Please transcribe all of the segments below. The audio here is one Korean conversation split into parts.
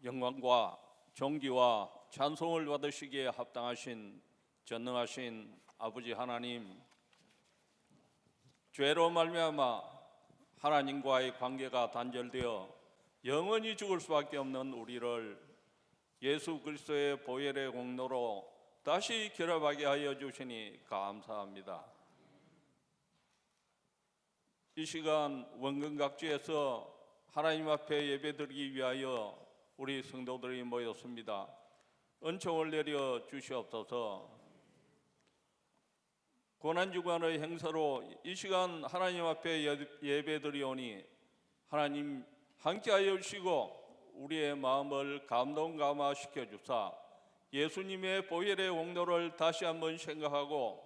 영광과 존귀와 찬송을 받으시기에 합당하신 전능하신 아버지 하나님, 죄로 말미암아 하나님과의 관계가 단절되어 영원히 죽을 수밖에 없는 우리를 예수 그리스도의 보혈의 공로로 다시 결합하게 하여 주시니 감사합니다. 이 시간 원근각지에서 하나님 앞에 예배드리기 위하여 우리 성도들이 모였습니다. 은총을 내려 주시옵소서. 고난주간의 행사로 이 시간 하나님 앞에 예배드리오니 하나님 함께하여 주시고 우리의 마음을 감동감화시켜 주사 예수님의 보혈의 공로를 다시 한번 생각하고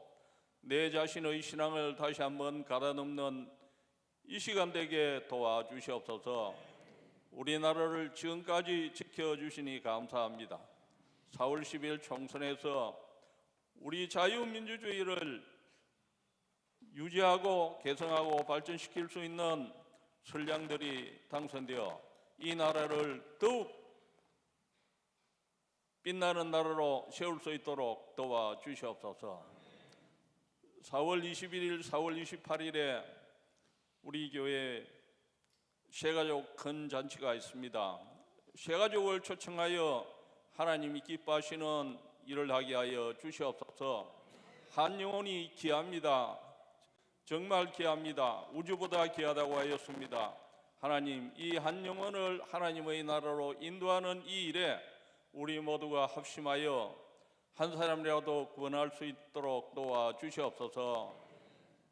내 자신의 신앙을 다시 한번 가다듬는 이 시간 되게 도와주시옵소서. 우리나라를 지금까지 지켜주시니 감사합니다. 4월 10일 총선에서 우리 자유민주주의를 유지하고 개성하고 발전시킬 수 있는 선량들이 당선되어 이 나라를 더욱 빛나는 나라로 세울 수 있도록 도와주시옵소서. 4월 21일, 4월 28일에 우리 교회 새가족 큰 잔치가 있습니다. 새가족을 초청하여 하나님이 기뻐하시는 일을 하게 하여 주시옵소서. 한 영혼이 귀합니다. 정말 귀합니다. 우주보다 귀하다고 하였습니다. 하나님, 이 한 영혼을 하나님의 나라로 인도하는 이 일에 우리 모두가 합심하여 한 사람이라도 구원할 수 있도록 도와주시옵소서.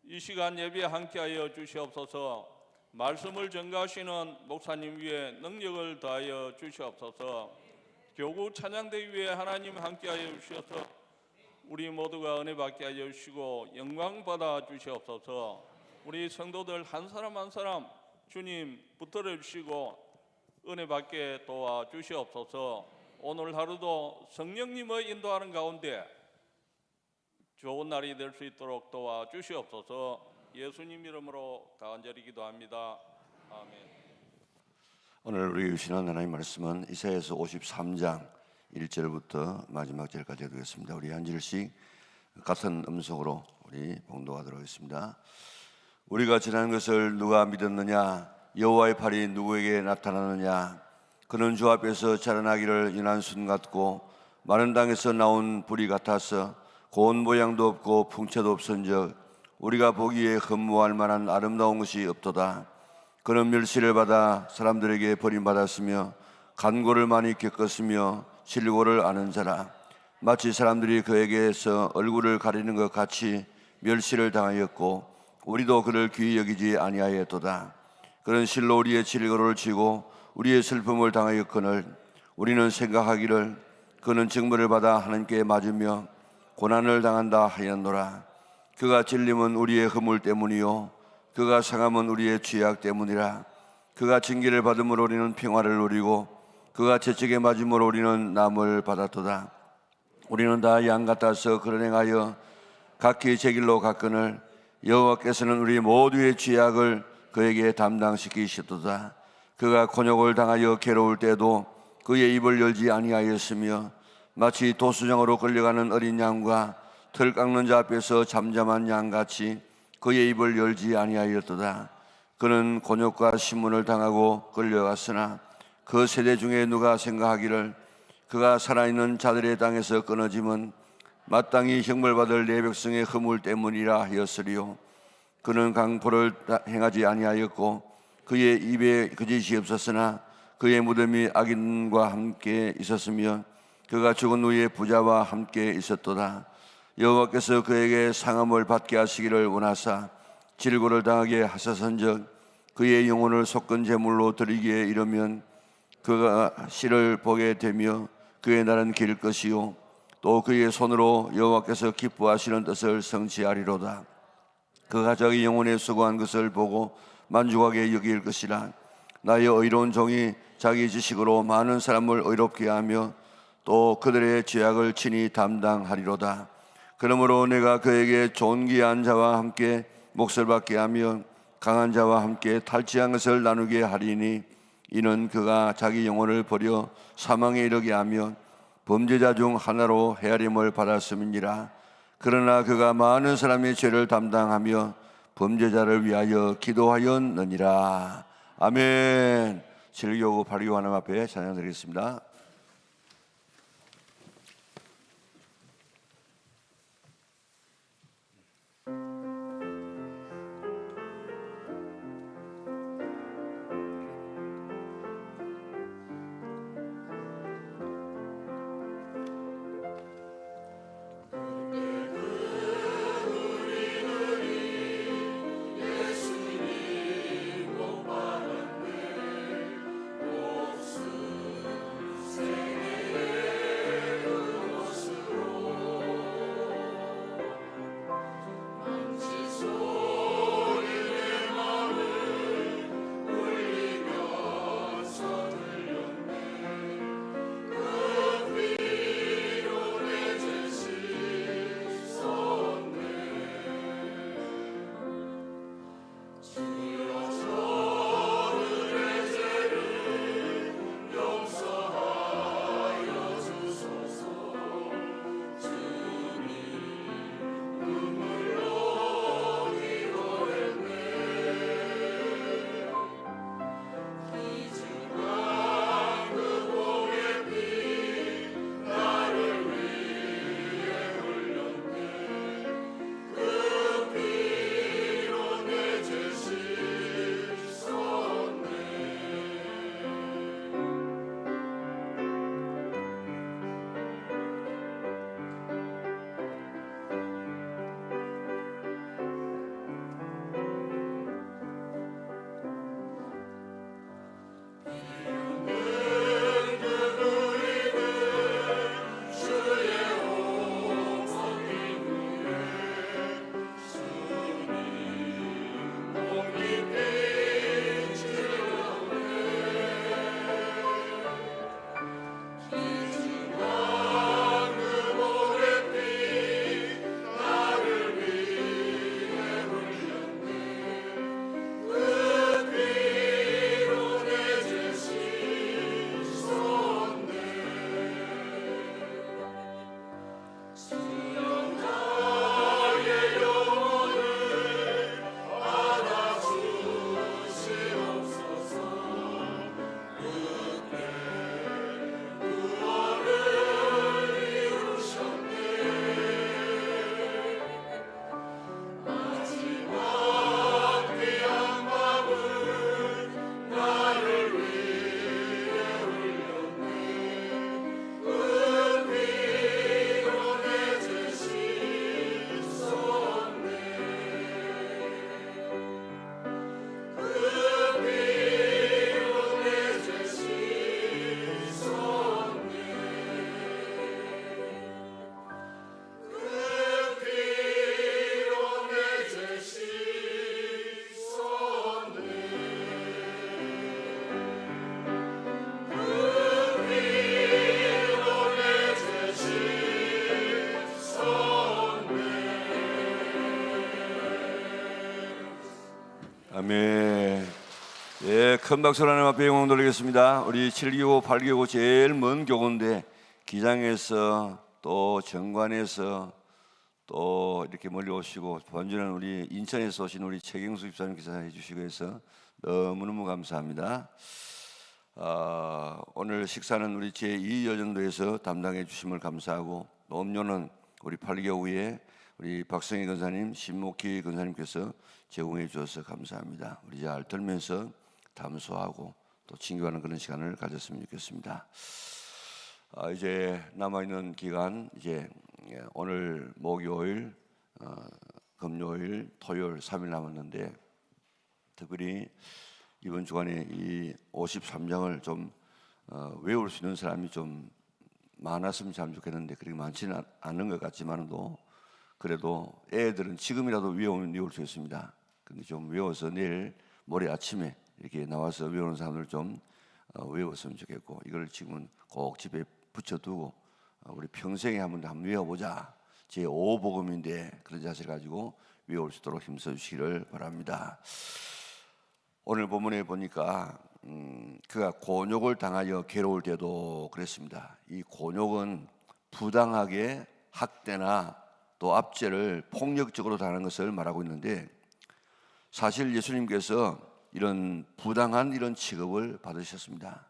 이 시간 예배에 함께하여 주시옵소서. 말씀을 전가하시는 목사님 위에 능력을 더하여 주시옵소서. 교구 찬양대 위에 하나님 함께하여 주셔서 우리 모두가 은혜 받게 하여 주시고 영광 받아 주시옵소서. 우리 성도들 한 사람 한 사람 주님 붙들어 주시고 은혜 받게 도와 주시옵소서. 오늘 하루도 성령님의 인도하는 가운데 좋은 날이 될 수 있도록 도와 주시옵소서. 예수님 이름으로 간절히 기도합니다. 아멘. 오늘 우리 주시는 하나님 말씀은 이사야서 53장 1절부터 마지막 절까지 되겠습니다. 우리 한 절씩 같은 음성으로 우리 봉독하도록 하겠습니다. 우리가 지난 것을 누가 믿었느냐? 여호와의 팔이 누구에게 나타나느냐? 그는 주 앞에서 자라나기를 연한 순 같고 마른 땅에서 나온 불이 같아서 고운 모양도 없고 풍채도 없은즉 우리가 보기에 흠모할 만한 아름다운 것이 없도다. 그는 멸시를 받아 사람들에게 버림받았으며 간고를 많이 겪었으며 실고를 아는 자라. 마치 사람들이 그에게서 얼굴을 가리는 것 같이 멸시를 당하였고 우리도 그를 귀히 여기지 아니하였도다. 그는 실로 우리의 질고를 지고 우리의 슬픔을 당하였거늘 우리는 생각하기를 그는 징벌을 받아 하나님께 맞으며 고난을 당한다 하였노라. 그가 찔림은 우리의 허물 때문이요 그가 상함은 우리의 죄악 때문이라. 그가 징계를 받음으로 우리는 평화를 누리고 그가 채찍에 맞음으로 우리는 남을 받았도다. 우리는 다 양 같아서 그런 행하여 각기 제 길로 갔거늘 여호와께서는 우리 모두의 죄악을 그에게 담당시키시도다. 그가 곤욕을 당하여 괴로울 때도 그의 입을 열지 아니하였으며 마치 도수장으로 끌려가는 어린 양과 털 깎는 자 앞에서 잠잠한 양같이 그의 입을 열지 아니하였도다. 그는 곤욕과 신문을 당하고 끌려갔으나 그 세대 중에 누가 생각하기를 그가 살아있는 자들의 땅에서 끊어짐은 마땅히 형벌받을 내 백성의 허물 때문이라 하였으리요. 그는 강포를 행하지 아니하였고 그의 입에 거짓이 없었으나 그의 무덤이 악인과 함께 있었으며 그가 죽은 후에 부자와 함께 있었도다. 여호와께서 그에게 상함을 받게 하시기를 원하사 질고를 당하게 하셨은즉 그의 영혼을 속건 제물로 드리기에 이르면 그가 씨를 보게 되며 그의 날은 길 것이요 또 그의 손으로 여호와께서 기뻐하시는 뜻을 성취하리로다. 그가 자기 영혼에 수고한 것을 보고 만족하게 여길 것이라. 나의 의로운 종이 자기 지식으로 많은 사람을 의롭게 하며 또 그들의 죄악을 친히 담당하리로다. 그러므로 내가 그에게 존귀한 자와 함께 몫을 받게 하며 강한 자와 함께 탈취한 것을 나누게 하리니 이는 그가 자기 영혼을 버려 사망에 이르게 하며 범죄자 중 하나로 헤아림을 받았음이니라. 그러나 그가 많은 사람의 죄를 담당하며 범죄자를 위하여 기도하였느니라. 아멘. 7교구 8교 하나님 앞에 찬양드리겠습니다. 아멘. 예, 큰 박수로 하나님 앞에 영광 돌리겠습니다. 우리 7교구, 8교구 제일 먼 교구인데 기장에서 또 정관에서 또 이렇게 멀리 오시고 번주는 우리 인천에서 오신 우리 최경수 집사님께서 해주시고 해서 너무너무 감사합니다. 오늘 식사는 우리 제2여정도에서 담당해 주심을 감사하고 음료는 우리 8교구에 우리 박성희 권사님, 신목희 권사님께서 제공해 주셔서 감사합니다. 우리 잘 들면서 담소하고 또 친교하는 그런 시간을 가졌으면 좋겠습니다. 이제 남아있는 기간 이제 오늘 목요일, 금요일, 토요일 3일 남았는데 특별히 이번 주간에 이 53장을 좀 외울 수 있는 사람이 좀 많았으면 참 좋겠는데 그렇게 많지는 않은 것 같지만도 그래도 애들은 지금이라도 외울 수 있습니다. 근데 좀 외워서 내일 모레 아침에 이렇게 나와서 외우는 사람들 좀 외웠으면 좋겠고 이걸 지금은 꼭 집에 붙여두고 우리 평생에 한번 외워보자. 제5복음인데 그런 자세를 가지고 외울 수 있도록 힘써 주시기를 바랍니다. 오늘 본문에 보니까 그가 곤욕을 당하여 괴로울 때도 그랬습니다. 이 곤욕은 부당하게 학대나 또 압제를 폭력적으로 당하는 것을 말하고 있는데, 사실 예수님께서 이런 부당한 이런 취급을 받으셨습니다.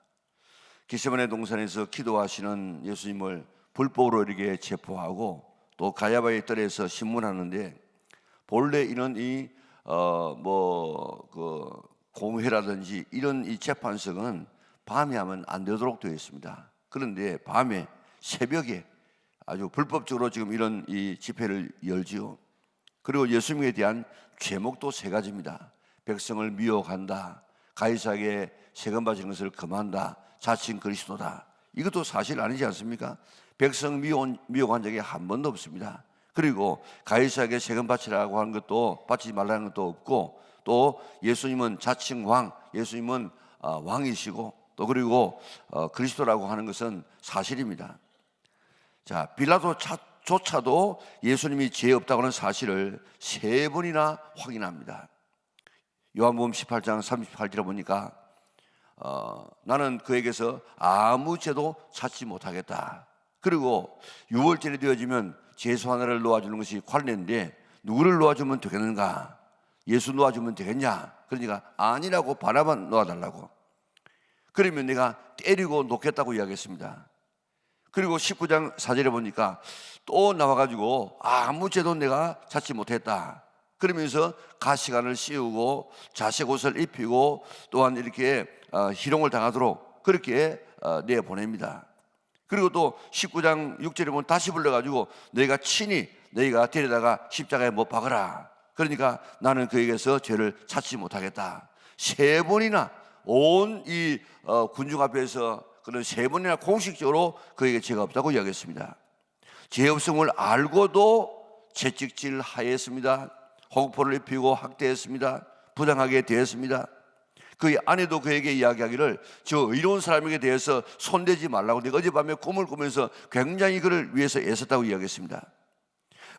겟세마네 동산에서 기도하시는 예수님을 불법으로 이렇게 체포하고 또 가야바의 뜰에서 신문하는데, 본래 이런 공회라든지 이런 이 재판석은 밤에 하면 안 되도록 되어 있습니다. 그런데 밤에 새벽에 아주 불법적으로 지금 이런 이 집회를 열지요. 그리고 예수님에 대한 죄목도 세 가지입니다. 백성을 미혹한다, 가이사에게 세금 바치는 것을 금한다, 자칭 그리스도다. 이것도 사실 아니지 않습니까? 백성 미혹한 적이 한 번도 없습니다. 그리고 가이사에게 세금 바치라고 하는 것도, 바치지 말라는 것도 없고, 또 예수님은 자칭 왕, 예수님은 왕이시고, 또 그리고 그리스도라고 하는 것은 사실입니다. 자, 빌라도조차도 예수님이 죄 없다고 하는 사실을 3번이나 확인합니다. 요한복음 18장 38절에 보니까 나는 그에게서 아무 죄도 찾지 못하겠다. 그리고 6월절이 되어지면 제수 하나를 놓아주는 것이 관례인데 누구를 놓아주면 되겠는가? 예수 놓아주면 되겠냐? 그러니까 아니라고 바라만 놓아달라고. 그러면 내가 때리고 놓겠다고 이야기했습니다. 그리고 19장 4절에 보니까 또 나와가지고 아무 죄도 내가 찾지 못했다. 그러면서 가시관을 씌우고 자색 옷을 입히고 또한 이렇게 희롱을 당하도록 그렇게 내보냅니다. 그리고 또 19장 6절에 보면 다시 불러가지고 너희가 친히 너희가 데려다가 십자가에 못 박으라. 그러니까 나는 그에게서 죄를 찾지 못하겠다. 3번이나 온 이 군중 앞에서 그런 3번이나 공식적으로 그에게 죄가 없다고 이야기했습니다. 죄 없음을 알고도 채찍질 하였습니다. 호국포를 입히고 학대했습니다. 부당하게 대했습니다. 그 아내도 그에게 이야기하기를 저 의로운 사람에게 대해서 손대지 말라고 내가 어젯밤에 꿈을 꾸면서 굉장히 그를 위해서 애썼다고 이야기했습니다.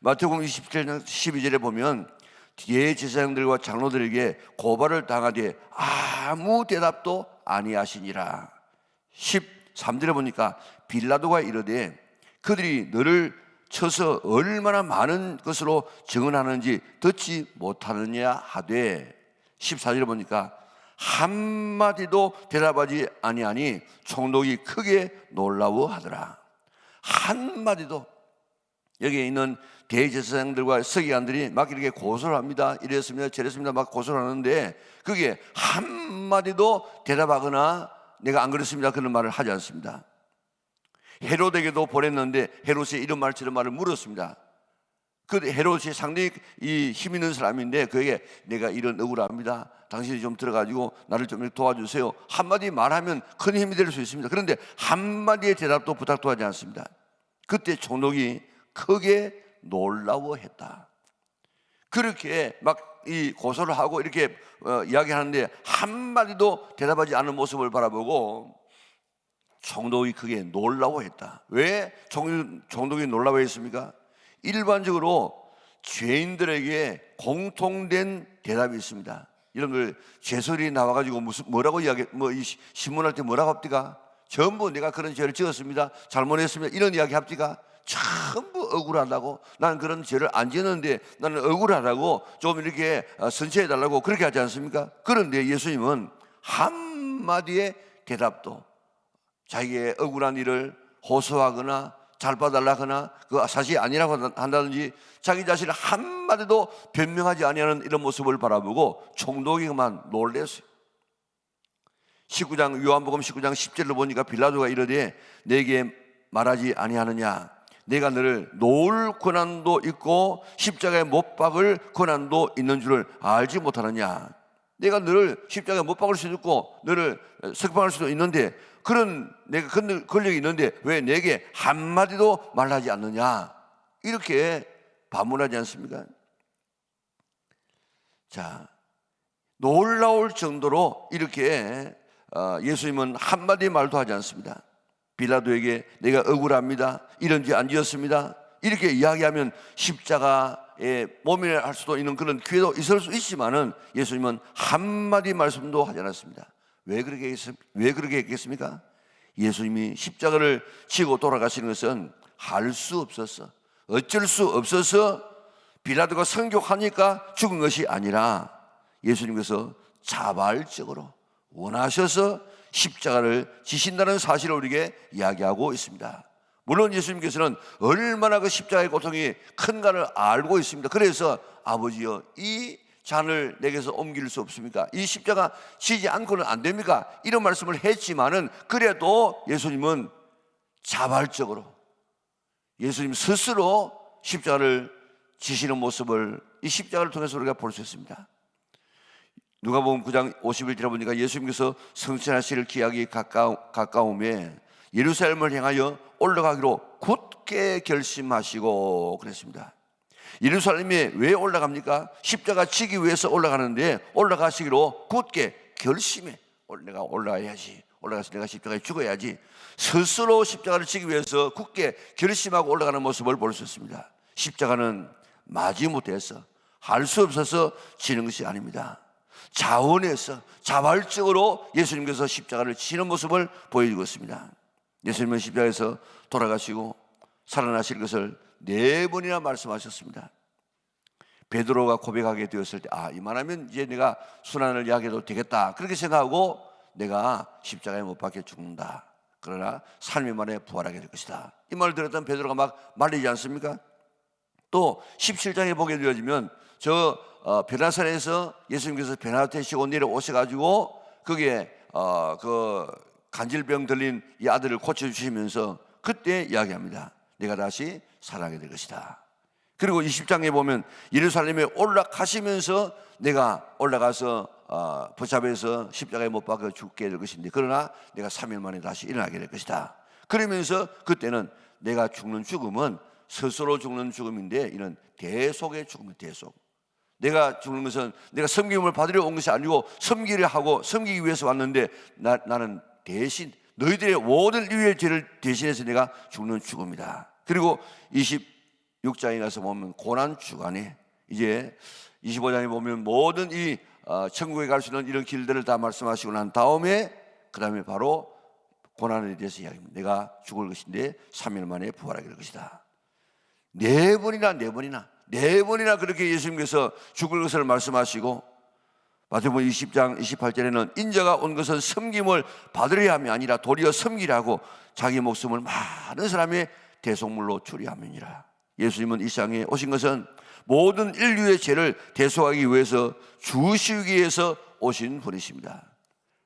마태복음 27장 12절에 보면 대제사장들과 장로들에게 고발을 당하되 아무 대답도 아니하시니라. 13절에 보니까 빌라도가 이르되 그들이 너를 쳐서 얼마나 많은 것으로 증언하는지 듣지 못하느냐 하되, 14절에 보니까 한마디도 대답하지 아니하니 총독이 크게 놀라워하더라. 한마디도. 여기에 있는 대제사장들과 서기관들이 막 이렇게 고소를 합니다. 이랬습니다 저랬습니다 막 고소를 하는데 그게 한마디도 대답하거나 내가 안 그랬습니다 그런 말을 하지 않습니다. 헤롯에게도 보냈는데 헤롯이 이런 말 저런 말을 물었습니다. 그 헤롯이 상당히 이 힘 있는 사람인데 그에게 내가 이런 억울합니다, 당신이 좀 들어가지고 나를 좀 도와주세요, 한마디 말하면 큰 힘이 될 수 있습니다. 그런데 한마디의 대답도 부탁도 하지 않습니다. 그때 총독이 크게 놀라워했다. 그렇게 막 이 고소를 하고 이렇게 이야기하는데 한마디도 대답하지 않는 모습을 바라보고 총독이 크게 놀라워했다. 왜 총독이 놀라워했습니까? 일반적으로 죄인들에게 공통된 대답이 있습니다. 이런 걸 죄설이 나와가지고 뭐라고 이 신문할 때 뭐라고 합니까? 전부 내가 그런 죄를 지었습니다, 잘못했습니다, 이런 이야기 합니까? 전부 억울하다고, 나는 그런 죄를 안 지었는데 나는 억울하다고 좀 이렇게 선처해달라고 그렇게 하지 않습니까? 그런데 예수님은 한마디의 대답도 자기의 억울한 일을 호소하거나 잘 봐달라거나 그 사실이 아니라고 한다든지 자기 자신을 한마디도 변명하지 아니하는 이런 모습을 바라보고 총독이 그만 놀랬어요. 요한복음 19장 10절로 보니까 빌라도가 이르되 내게 말하지 아니하느냐, 내가 너를 놓을 권한도 있고 십자가에 못 박을 권한도 있는 줄을 알지 못하느냐. 내가 너를 십자가에 못 박을 수도 있고 너를 석방할 수도 있는데 그런 내가 권력이 있는데 왜 내게 한마디도 말하지 않느냐, 이렇게 반문하지 않습니까? 자, 놀라울 정도로 이렇게 예수님은 한마디 말도 하지 않습니다. 빌라도에게 내가 억울합니다, 이런 죄 안 지었습니다, 이렇게 이야기하면 십자가에 모면할 수도 있는 그런 기회도 있을 수 있지만은 예수님은 한마디 말씀도 하지 않았습니다. 왜 그렇게 했겠습니까? 예수님이 십자가를 지고 돌아가시는 것은 할 수 없었어. 어쩔 수 없어서 빌라도가 성교하니까 죽은 것이 아니라 예수님께서 자발적으로 원하셔서 십자가를 지신다는 사실을 우리에게 이야기하고 있습니다. 물론 예수님께서는 얼마나 그 십자가의 고통이 큰가를 알고 있습니다. 그래서 아버지여, 이 잔을 내게서 옮길 수 없습니까? 이 십자가 지지 않고는 안 됩니까? 이런 말씀을 했지만은 그래도 예수님은 자발적으로 예수님 스스로 십자가를 지시는 모습을 이 십자가를 통해서 우리가 볼 수 있습니다. 누가복음 9장 51절에 보니까 예수님께서 성천하실 기약이 가까움에 예루살렘을 향하여 올라가기로 굳게 결심하시고 그랬습니다. 예루살렘에 왜 올라갑니까? 십자가 지기 위해서 올라가는데 올라가시기로 굳게 결심해. 내가 올라가야지. 올라가서 내가 십자가에 죽어야지. 스스로 십자가를 지기 위해서 굳게 결심하고 올라가는 모습을 볼 수 있습니다. 십자가는 마지못해서 할 수 없어서 지는 것이 아닙니다. 자원해서 자발적으로 예수님께서 십자가를 지는 모습을 보여주고 있습니다. 예수님은 십자가에서 돌아가시고 살아나실 것을 4번이나 말씀하셨습니다. 베드로가 고백하게 되었을 때 이만하면 이제 내가 순환을 이야기해도 되겠다 그렇게 생각하고 내가 십자가에 못 박혀 죽는다. 그러나 3일 만에 부활하게 될 것이다. 이 말을 들었던 베드로가 막 말리지 않습니까? 또 17장에 보게 되어지면 베나사렛에서 예수님께서 베나사렛 되시고 내려오셔가지고 거기에 그 간질병 들린 이 아들을 고쳐주시면서 그때 이야기합니다. 내가 다시 살아나게 될 것이다. 그리고 20장에 보면 예루살렘에 올라가시면서 내가 올라가서 붙잡혀서 십자가에 못 박혀 죽게 될 것인데 그러나 내가 3일 만에 다시 일어나게 될 것이다. 그러면서 그때는 내가 죽는 죽음은 스스로 죽는 죽음인데 이는 대속의 죽음이에요. 대속. 내가 죽는 것은 내가 섬김을 받으려 온 것이 아니고 섬기려 하고 섬기기 위해서 왔는데 나는 대신 너희들의 모든 인류의 죄를 대신해서 내가 죽는 죽음이다. 그리고 26장에 가서 보면 고난 주간에 이제 25장에 보면 모든 이 천국에 갈 수 있는 이런 길들을 다 말씀하시고 난 다음에 그 다음에 바로 고난에 대해서 이야기합니다. 내가 죽을 것인데 3일 만에 부활하게 될 것이다. 4번이나 그렇게 예수님께서 죽을 것을 말씀하시고 마태복음 20장 28절에는 인자가 온 것은 섬김을 받으려 함이 아니라 도리어 섬기라고 자기 목숨을 많은 사람의 대속물로 주리함이니라. 예수님은 이 세상에 오신 것은 모든 인류의 죄를 대속하기 위해서 죽으시기 위해서 오신 분이십니다.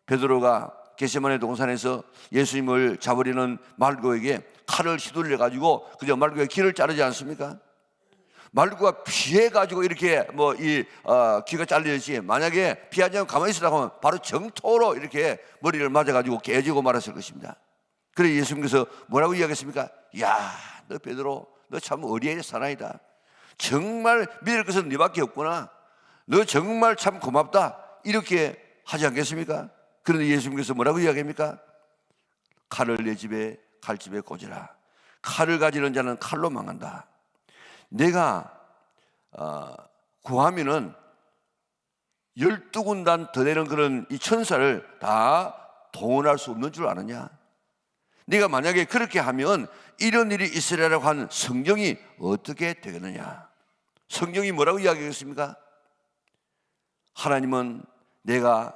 베드로가 겟세마네 동산에서 예수님을 잡으려는 말고에게 칼을 휘둘려 가지고 그저 말고의 귀를 자르지 않습니까? 말고가 피해가지고 이렇게 귀가 잘리듯이 만약에 피하지 않고 가만히 있으라고 하면 바로 정토로 이렇게 머리를 맞아가지고 깨지고 말았을 것입니다. 그래서 예수님께서 뭐라고 이야기했습니까? 야, 너 베드로, 너 참 어리의 사나이다. 정말 믿을 것은 네밖에 없구나. 너 정말 참 고맙다. 이렇게 하지 않겠습니까? 그런데 예수님께서 뭐라고 이야기합니까? 칼을 내 집에 칼집에 꽂으라. 칼을 가지는 자는 칼로 망한다. 내가 구하면은 12군단 더 되는 그런 이 천사를 다 동원할 수 없는 줄 아느냐? 네가 만약에 그렇게 하면 이런 일이 있으리라고 한 성경이 어떻게 되겠느냐? 성경이 뭐라고 이야기하겠습니까? 하나님은 내가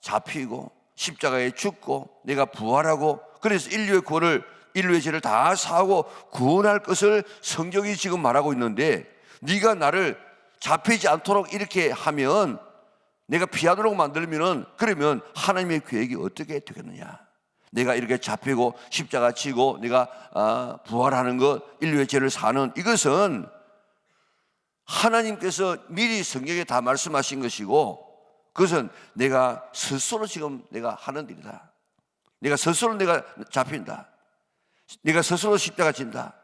잡히고 십자가에 죽고 내가 부활하고 그래서 인류의 죄를 다 사하고 구원할 것을 성경이 지금 말하고 있는데 네가 나를 잡히지 않도록 이렇게 하면 내가 피하도록 만들면은 그러면 하나님의 계획이 어떻게 되겠느냐? 내가 이렇게 잡히고 십자가 지고 내가 부활하는 것, 인류의 죄를 사는 이것은 하나님께서 미리 성경에 다 말씀하신 것이고 그것은 내가 스스로 지금 내가 하는 일이다. 내가 스스로 내가 잡힌다. 네가 스스로 십자가 진다.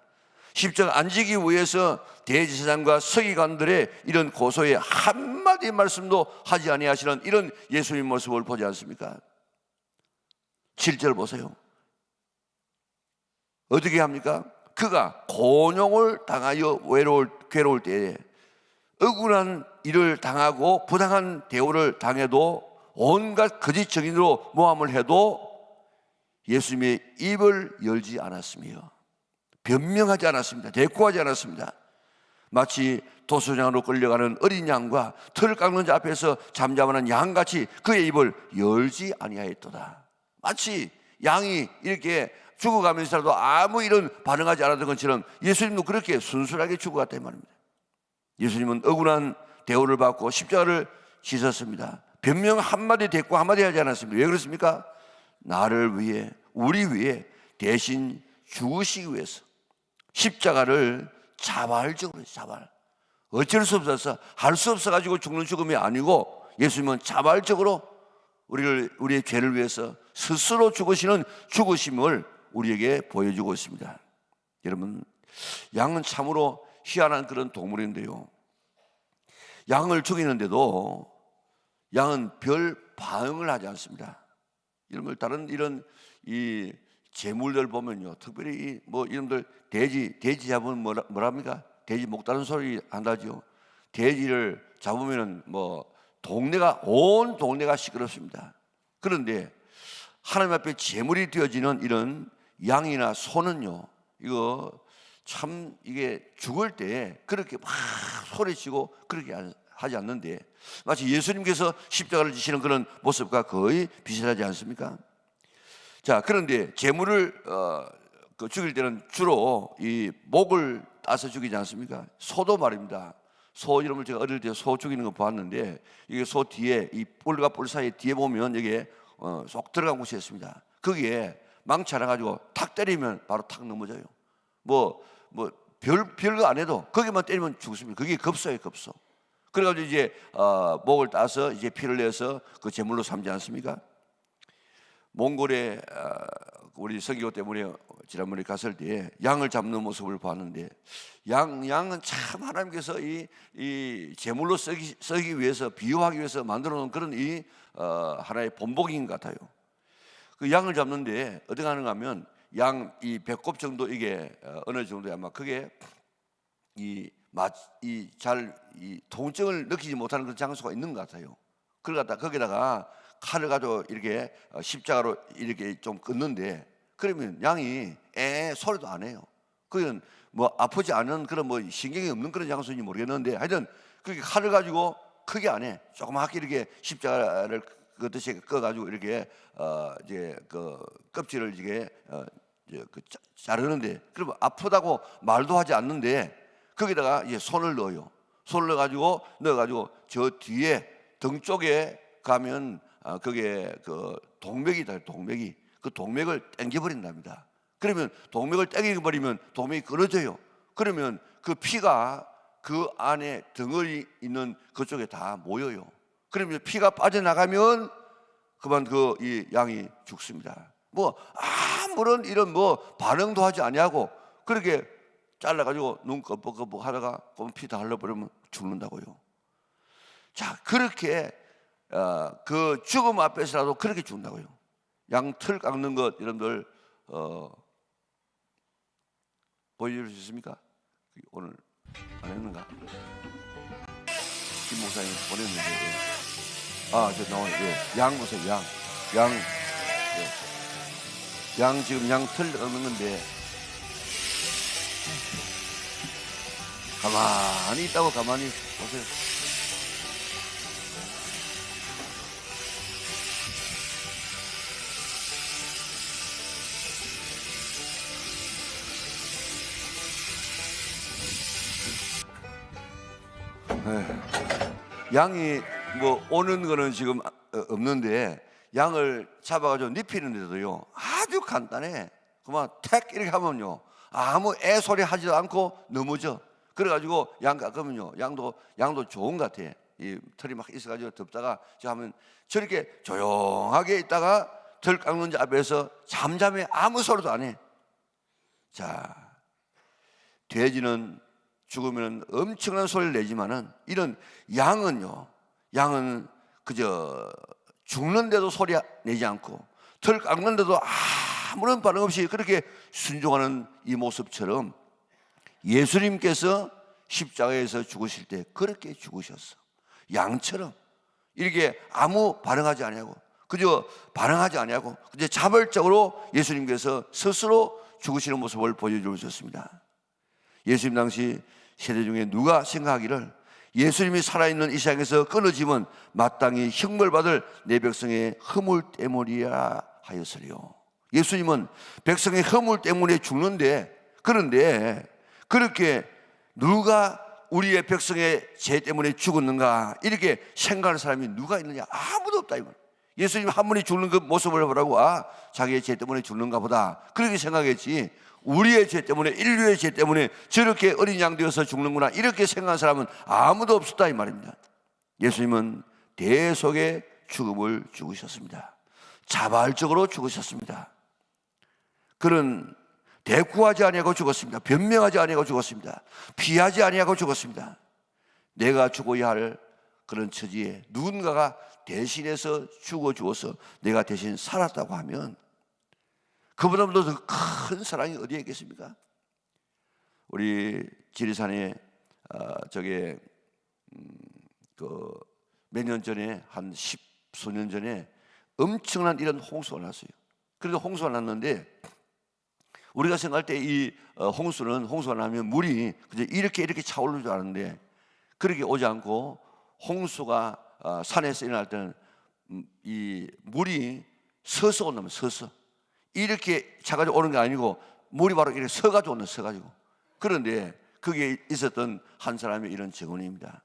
십자가 안 지기 위해서 대제사장과 서기관들의 이런 고소의 한마디 말씀도 하지 아니하시는 이런 예수님 모습을 보지 않습니까? 7절 보세요. 어떻게 합니까? 그가 곤욕을 당하여 괴로울 때에 억울한 일을 당하고 부당한 대우를 당해도 온갖 거짓 증인으로 모함을 해도 예수님의 입을 열지 않았으며 변명하지 않았습니다. 대꾸하지 않았습니다. 마치 도수장으로 끌려가는 어린 양과 털 깎는 자 앞에서 잠잠하는 양같이 그의 입을 열지 아니하였도다. 마치 양이 이렇게 죽어가면서라도 아무 이런 반응하지 않았던 것처럼 예수님도 그렇게 순순하게 죽어갔단 말입니다. 예수님은 억울한 대우를 받고 십자가를 지셨습니다. 변명 한마디 대꾸 한마디 하지 않았습니다. 왜 그렇습니까? 나를 위해, 우리 위해 대신 죽으시기 위해서 십자가를 자발적으로, 어쩔 수 없어서, 할 수 없어가지고 죽는 죽음이 아니고 예수님은 자발적으로 우리의 죄를 위해서 스스로 죽으시는 죽으심을 우리에게 보여주고 있습니다. 여러분, 양은 참으로 희한한 그런 동물인데요, 양을 죽이는데도 양은 별 반응을 하지 않습니다. 여러분, 다른 이런 이 재물들 보면요, 특별히 뭐 이름들 돼지 잡으면 뭐랍니까? 돼지 목 다른 소리 한다죠. 돼지를 잡으면은 뭐 온 동네가 시끄럽습니다. 그런데 하나님 앞에 제물이 되어지는 이런 양이나 소는요, 이거 참 이게 죽을 때 그렇게 막 소리치고 그렇게 하지 않는데 마치 예수님께서 십자가를 지시는 그런 모습과 거의 비슷하지 않습니까? 자, 그런데 제물을 죽일 때는 주로 이 목을 따서 죽이지 않습니까? 소도 말입니다. 소 이름을 제가 어릴 때 소 죽이는 거 봤는데, 이게 소 뒤에 이 뿔과 뿔 사이 뒤에 보면 여기에 쏙 들어간 곳이 있습니다. 거기에 망치 하나 가지고 탁 때리면 바로 탁 넘어져요. 별거 안 해도 거기만 때리면 죽습니다. 그게 급소예요, 급소. 그래가지고 이제 목을 따서 이제 피를 내서 그 제물로 삼지 않습니까? 몽골에 우리 선교 때문에 지난번에 갔을 때 양을 잡는 모습을 봤는데, 양은 참 하나님께서 이 제물로 쓰기 위해서, 비유하기 위해서 만들어 놓은 그런 하나의 본보기인 것 같아요. 그 양을 잡는데 어떻게 하는가 하면, 양 이 배꼽 정도, 이게 어느 정도 아마 그게 이 통증을 느끼지 못하는 그런 장소가 있는 것 같아요. 그걸 갖다 거기다가 칼을 가지고 이렇게 십자가로 이렇게 좀 끊는데, 그러면 양이 소리도 안 해요. 그건 뭐 아프지 않은 그런 뭐 신경이 없는 그런 장소인지 모르겠는데, 하여튼 그렇게 칼을 가지고 크게 안 해. 조그맣게 이렇게 십자가를 그것이 꺼가지고 이렇게 이제 그 껍질을 이게 자르는데, 그러면 아프다고 말도 하지 않는데 거기다가 이제 손을 넣어요. 손을 넣어가지고 저 뒤에 등 쪽에 가면 그게 그 동맥이다, 동맥이. 그 동맥을 당겨버린답니다. 그러면 동맥을 당겨버리면 동맥이 끊어져요. 그러면 그 피가 그 안에 덩어리 있는 그쪽에 다 모여요. 그러면 피가 빠져나가면 그만 이 양이 죽습니다. 뭐 아무런 이런 뭐 반응도 하지 아니하고 그렇게 잘라가지고 눈 껌뻑껌뻑 하다가 피 다 흘러버리면 죽는다고요. 자, 그렇게 그 죽음 앞에서라도 그렇게 죽는다고요. 양 털 깎는 것 여러분들 보여줄 수 있습니까? 오늘 안 했는가? 김 목사님 보냈는데, 저 나와요. 예. 양 보세요. 양 지금 양 털 깎는 건데 가만히 있다고, 가만히 보세요. 양이 뭐 오는 거는 지금 없는데, 양을 잡아가지고 눕히는데도요 아주 간단해. 그만 택 이렇게 하면요 아무 소리 하지도 않고 넘어져. 그래가지고 양 깎으면요 양도 좋은 것 같아. 이 털이 막 있어가지고 덥다가 하면 저렇게 조용하게 있다가 털 깎는 자 앞에서 잠잠해. 아무 소리도 안 해. 자, 돼지는 죽으면 엄청난 소리를 내지만은 이런 양은 그저 죽는데도 소리 내지 않고 털 깎는데도 아무런 반응 없이 그렇게 순종하는 이 모습처럼 예수님께서 십자가에서 죽으실 때 그렇게 죽으셨어. 양처럼 이렇게 아무 반응하지 아니하고 그저 반응하지 아니하고 이제 자발적으로 예수님께서 스스로 죽으시는 모습을 보여주셨습니다. 예수님 당시 세대 중에 누가 생각하기를 예수님이 살아있는 이 세상에서 끊어지면 마땅히 형벌받을 내 백성의 허물 때문이라 하였으리요. 예수님은 백성의 허물 때문에 죽는데, 그런데 그렇게 누가 우리의 백성의 죄 때문에 죽었는가 이렇게 생각하는 사람이 누가 있느냐? 아무도 없다 이거. 예수님 한 분이 죽는 그 모습을 보라고 자기의 죄 때문에 죽는가 보다 그렇게 생각했지, 우리의 죄 때문에, 인류의 죄 때문에 저렇게 어린 양 되어서 죽는구나 이렇게 생각하는 사람은 아무도 없었다 이 말입니다. 예수님은 대속의 죽음을 죽으셨습니다. 자발적으로 죽으셨습니다. 그런 대꾸하지 아니하고 죽었습니다. 변명하지 아니하고 죽었습니다. 피하지 아니하고 죽었습니다. 내가 죽어야 할 그런 처지에 누군가가 대신해서 죽어주어서 내가 대신 살았다고 하면 그보다 더 큰 사랑이 어디에 있겠습니까? 우리 지리산에 몇 년 전에 한 10수년 전에 엄청난 이런 홍수가 났어요. 그래서 홍수가 났는데 우리가 생각할 때 이 홍수가 나면 물이 이렇게 차오르는 줄 아는데 그렇게 오지 않고 홍수가 산에서 일어날 때는 이 물이 서서 온다면 서서 이렇게 차가지고 오는 게 아니고 물이 바로 이렇게 서가지고 온다 서가지고. 그런데 그게 있었던 한 사람의 이런 증언입니다.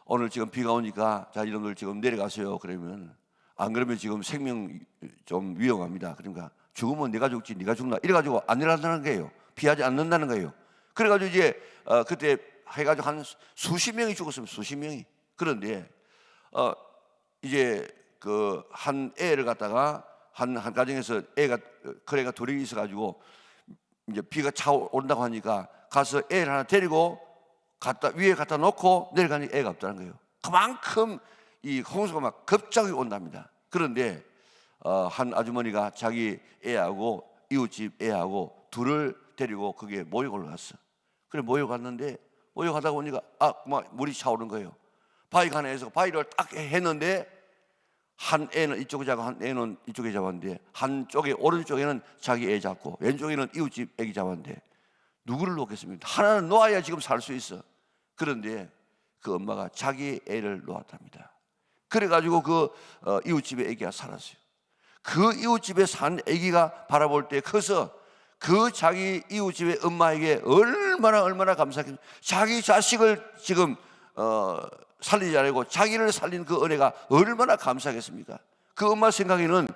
오늘 지금 비가 오니까 자 이런 걸 지금 내려가세요 그러면 안 그러면 지금 생명 좀 위험합니다. 그러니까 죽으면 내가 죽지 네가 죽나 이래가지고 안 내려간다는 거예요. 피하지 않는다는 거예요. 그래가지고 이제 그때 해가지고 한 수십 명이 죽었습니다. 수십 명이. 그런데 이제 그 한 애를 갖다가 한 가정에서 그래가 둘이 있어가지고 이제 비가 차오른다고 하니까 가서 애를 하나 데리고 위에 갖다 놓고 내려가니 애가 없다는 거예요. 그만큼 이 홍수가 막 급작이 온답니다. 그런데 한 아주머니가 자기 애하고 이웃집 애하고 둘을 데리고 그게 모욕을 갔어. 그래 모욕갔는데 모욕하다 보니까 막 물이 차오른 거예요. 바위가 하나 해서 바위를 딱 했는데 한 애는 이쪽에 잡고 한 애는 이쪽에 잡았는데 한쪽에 오른쪽에는 자기 애 잡고 왼쪽에는 이웃집 애기 잡았는데 누구를 놓겠습니까? 하나는 놓아야 지금 살 수 있어. 그런데 그 엄마가 자기 애를 놓았답니다. 그래가지고 그 이웃집의 애기가 살았어요. 그 이웃집에 산 애기가 바라볼 때 커서 그 자기 이웃집의 엄마에게 얼마나 감사했겠어요. 자기 자식을 지금 살리지 않고 자기를 살린 그 은혜가 얼마나 감사하겠습니까? 그 엄마 생각에는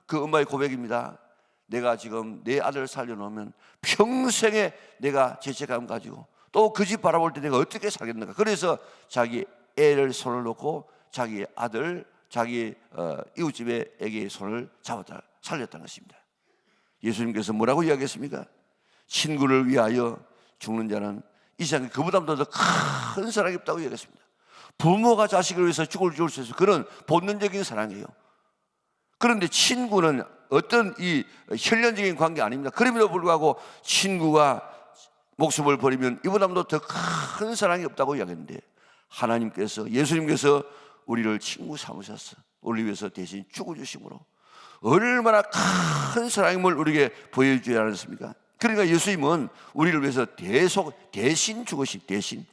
그 엄마의 고백입니다. 내가 지금 내 아들을 살려놓으면 평생에 내가 죄책감 가지고 또 그 집 바라볼 때 내가 어떻게 살겠는가. 그래서 자기 애를 손을 놓고 자기 아들, 자기 이웃집의 애기의 손을 잡았다 살렸다는 것입니다. 예수님께서 뭐라고 이야기했습니까? 친구를 위하여 죽는 자는 이 세상에 그보다 더 큰 사랑이 없다고 이야기했습니다. 부모가 자식을 위해서 죽을 수 있어요. 그런 본능적인 사랑이에요. 그런데 친구는 어떤 이 혈연적인 관계 아닙니다. 그럼에도 불구하고 친구가 목숨을 버리면 이보다 더 큰 사랑이 없다고 이야기했는데 하나님께서 예수님께서 우리를 친구 삼으셨어. 우리 위해서 대신 죽어주심으로 얼마나 큰 사랑임을 우리에게 보여주지 않았습니까? 그러니까 예수님은 우리를 위해서 대신 대신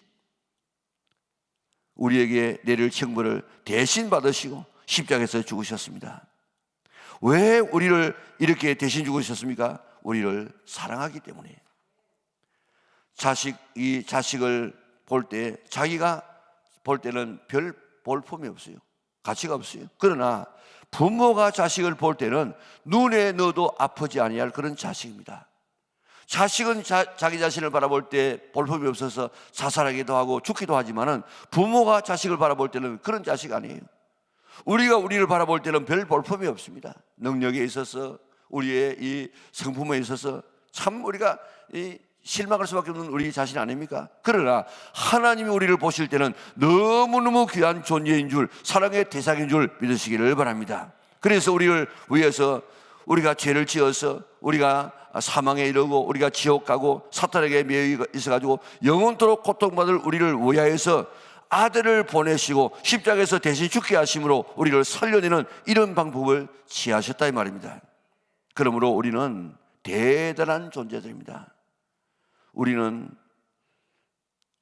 우리에게 내릴 형벌을 대신 받으시고 십자가에서 죽으셨습니다. 왜 우리를 이렇게 대신 죽으셨습니까? 우리를 사랑하기 때문에. 자식이 자식을 볼 때 자기가 볼 때는 별 볼품이 없어요. 가치가 없어요. 그러나 부모가 자식을 볼 때는 눈에 넣어도 아프지 아니할 그런 자식입니다. 자식은 자기 자신을 바라볼 때 볼품이 없어서 자살하기도 하고 죽기도 하지만은 부모가 자식을 바라볼 때는 그런 자식 아니에요. 우리가 우리를 바라볼 때는 별 볼품이 없습니다. 능력에 있어서 우리의 이 성품에 있어서 참 우리가 실망할 수밖에 없는 우리 자신 아닙니까? 그러나 하나님이 우리를 보실 때는 너무너무 귀한 존재인 줄, 사랑의 대상인 줄 믿으시기를 바랍니다. 그래서 우리를 위해서 우리가 죄를 지어서 우리가 사망에 이르고 우리가 지옥 가고 사탄에게 매여 있어가지고 영원토록 고통받을 우리를 위하여서 아들을 보내시고 십자가에서 대신 죽게 하심으로 우리를 살려내는 이런 방법을 취하셨다 이 말입니다. 그러므로 우리는 대단한 존재들입니다. 우리는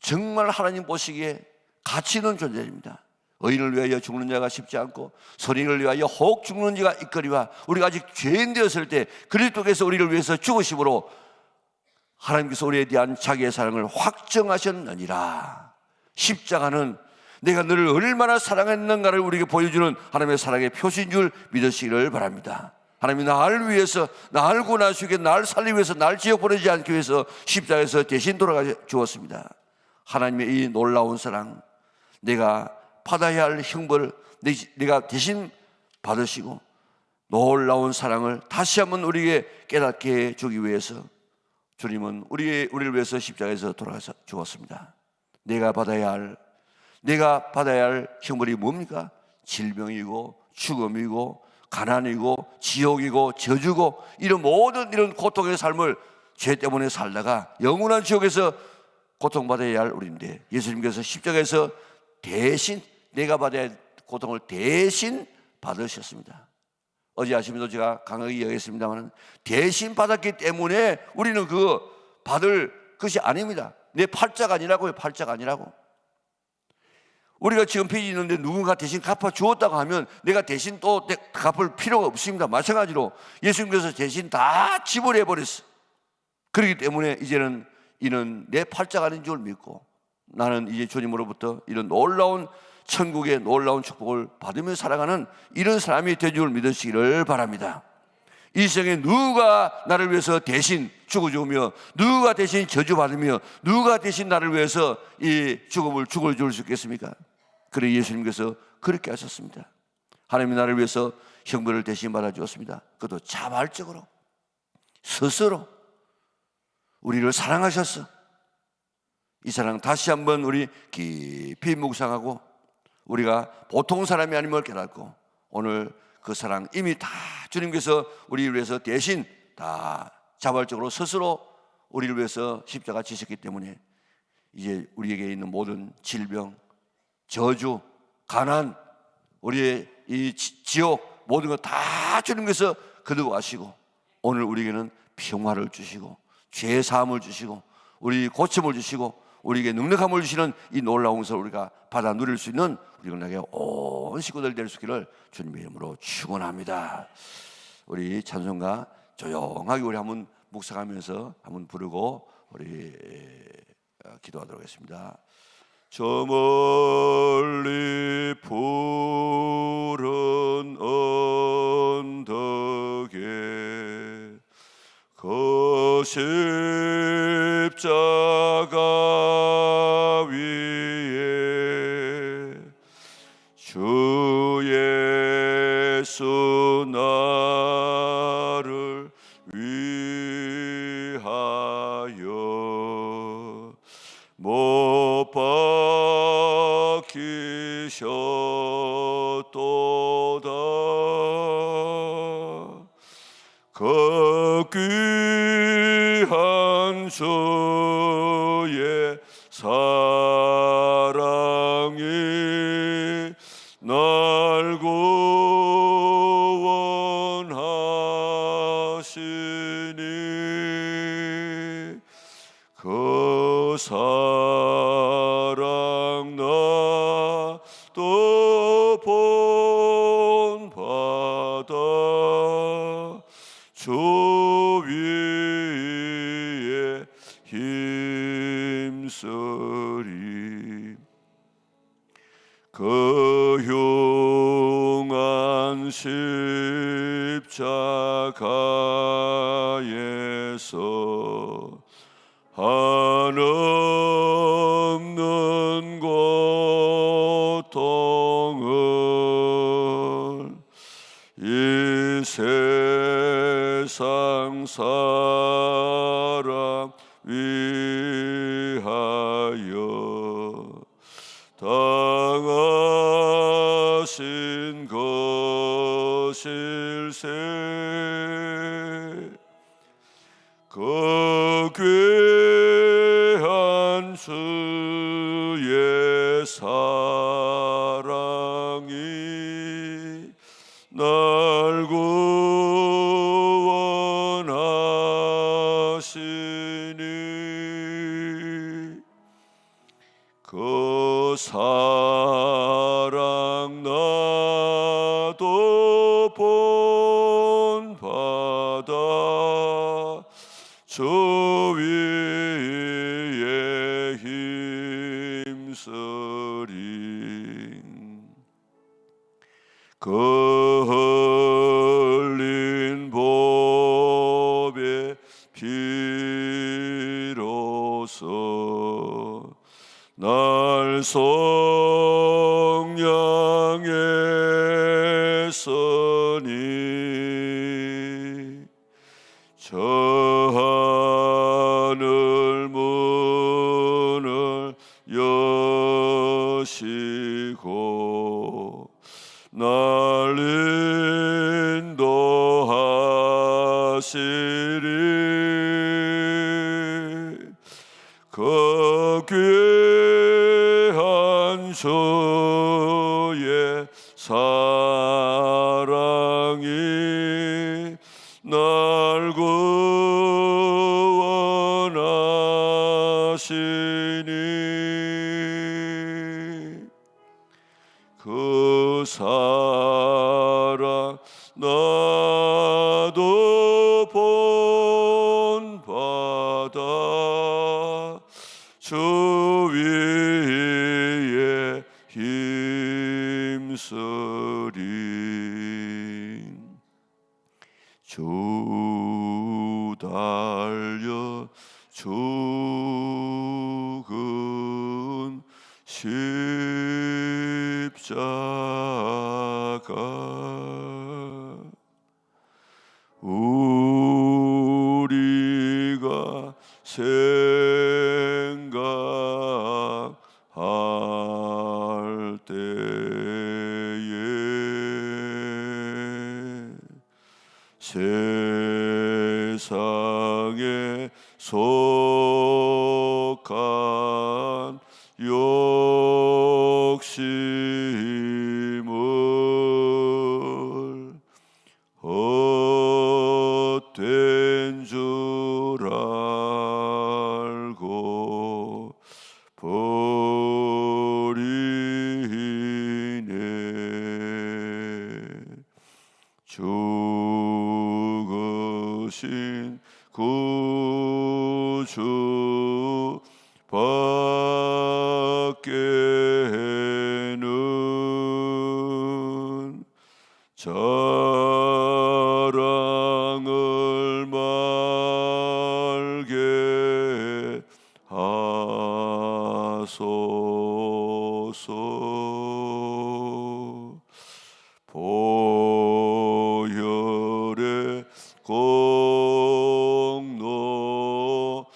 정말 하나님 보시기에 가치 있는 존재입니다. 의인을 위하여 죽는 자가 쉽지 않고 선인을 위하여 혹 죽는 자가 있거리와 우리가 아직 죄인 되었을 때 그리스도께서 우리를 위해서 죽으심으로 하나님께서 우리에 대한 자기의 사랑을 확정하셨느니라. 십자가는 내가 너를 얼마나 사랑했는가를 우리에게 보여주는 하나님의 사랑의 표시인 줄 믿으시기를 바랍니다. 하나님이 나를 위해서, 나를 구원하시기 위해, 나를 살리기 위해서, 나를 지옥 보내지 않기 위해서 십자가에서 대신 돌아가 주었습니다. 하나님의 이 놀라운 사랑, 내가 받아야 할 형벌을 내가 대신 받으시고 놀라운 사랑을 다시 한번 우리에게 깨닫게 해주기 위해서 주님은 우리를 위해서 십자가에서 돌아가서 죽었습니다. 내가 받아야 할 형벌이 뭡니까? 질병이고 죽음이고 가난이고 지옥이고 저주고 이런 모든 이런 고통의 삶을 죄 때문에 살다가 영원한 지옥에서 고통받아야 할 우리인데 예수님께서 십자가에서 대신 내가 받아야 할 고통을 대신 받으셨습니다. 어제 아침에도 제가 강하게 이야기했습니다만 대신 받았기 때문에 우리는 그 받을 것이 아닙니다. 내 팔자가 아니라고요. 팔자가 아니라고. 우리가 지금 빚이 있는데 누군가 대신 갚아주었다고 하면 내가 대신 또 갚을 필요가 없습니다. 마찬가지로 예수님께서 대신 다 지불해버렸어. 그렇기 때문에 이제는 이는 내 팔자가 아닌 줄 믿고 나는 이제 주님으로부터 이런 놀라운 천국의 놀라운 축복을 받으며 살아가는 이런 사람이 된 줄 믿으시기를 바랍니다. 이 세상에 누가 나를 위해서 대신 죽어주며 누가 대신 저주받으며 누가 대신 나를 위해서 이 죽음을 죽어줄 수 있겠습니까? 그래 예수님께서 그렇게 하셨습니다. 하나님이 나를 위해서 형벌을 대신 받아주었습니다. 그것도 자발적으로 스스로 우리를 사랑하셨어. 이 사랑 다시 한번 우리 깊이 묵상하고 우리가 보통 사람이 아님을 깨닫고 오늘 그 사랑 이미 다 주님께서 우리를 위해서 대신 다 자발적으로 스스로 우리를 위해서 십자가 지셨기 때문에 이제 우리에게 있는 모든 질병, 저주, 가난, 우리의 이 지옥 모든 것 다 주님께서 거두고 가시고 오늘 우리에게는 평화를 주시고 죄 사함을 주시고 우리 고침을 주시고 우리에게 능력함을 주시는 이 놀라운 것을 우리가 받아 누릴 수 있는 우리 나라의 온 식구들 될 수 있기를 주님의 이름으로 축원합니다. 우리 찬송가 조용하게 우리 한번 묵상하면서 한번 부르고 우리 기도하도록 하겠습니다. 저 멀리 푸른 언덕에 그 십자가 위에 주 예수 나를 위하여 못 박히셨도다. 그 귀한 주의 사랑이 날 구원하시니 그 사랑 나도 본받아 주 위에 힘쓰리. 그 흉한 십자가에서 한없는 고통을 이 세상 사람 위하여 당하신 것일세. 그 귀한 주의 사 바다 저 위에 힘쓰리 그 흘린 법의 피로써 날 성량했으니 저 하늘 문을 여시고 날 인도하시리 그 귀한 주의 사랑이 날 구원하시니 그 사랑 나도 본받아 주 위에 힘쓰리 주 달려 죽은 십자가 우리가 생각할 때에 세상에 속한 욕심을 헛된 줄 알고 버리네 죽으신 구주 밖에는 자랑을 말게 하소서 보혈의 공로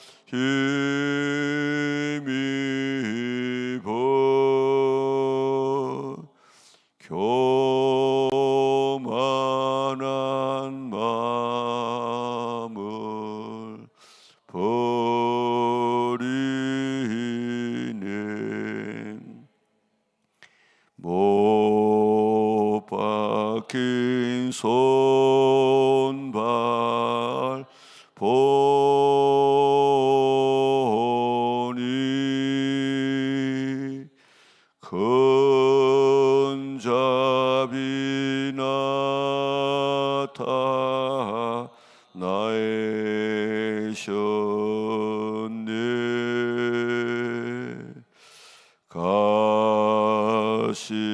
힘입어 교만한 마음을 버리네 못 박힌 손발 보니 큰 자비 나타나셨네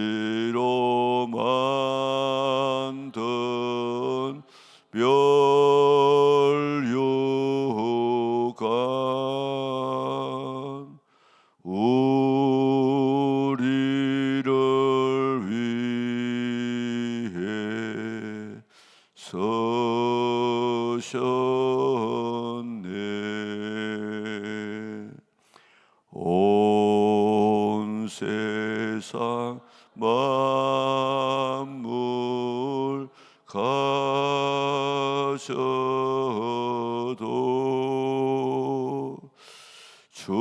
가시로 만든 멸류관 우리를 위해 서셨네 온 세상 만물 가져도 주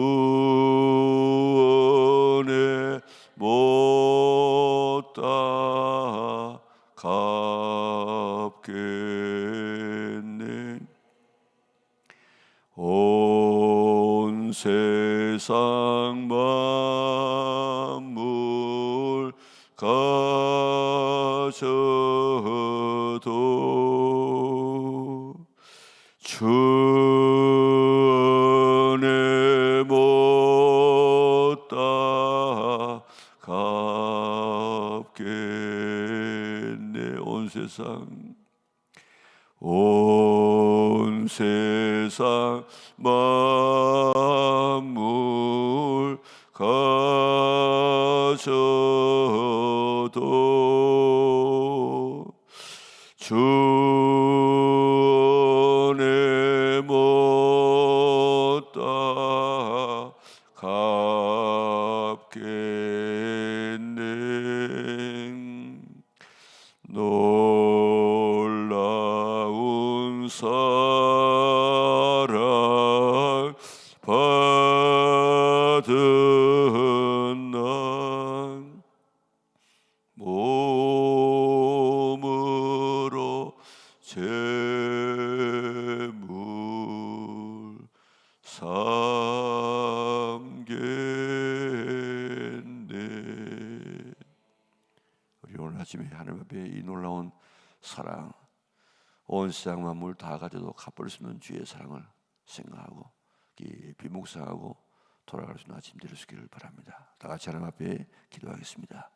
은혜 못 갚겠네 온 세상 만물 가져도 주 은혜 못 갚겠네. 온 세상 만물 가져도 주 은혜 못 갚겠네. 놀라운 사랑 받은 난 몸으로 제물 삼겠네. 우리 오늘 아침에 하나님 앞에 이 놀라운 사랑, 온 세상 만물 다 가져도 갚을 수 없는 주의 사랑을 생각하고 깊이 묵상하고 돌아갈 수 있는 아침 될 수 있기를 바랍니다. 다 같이 하나님 앞에 기도하겠습니다.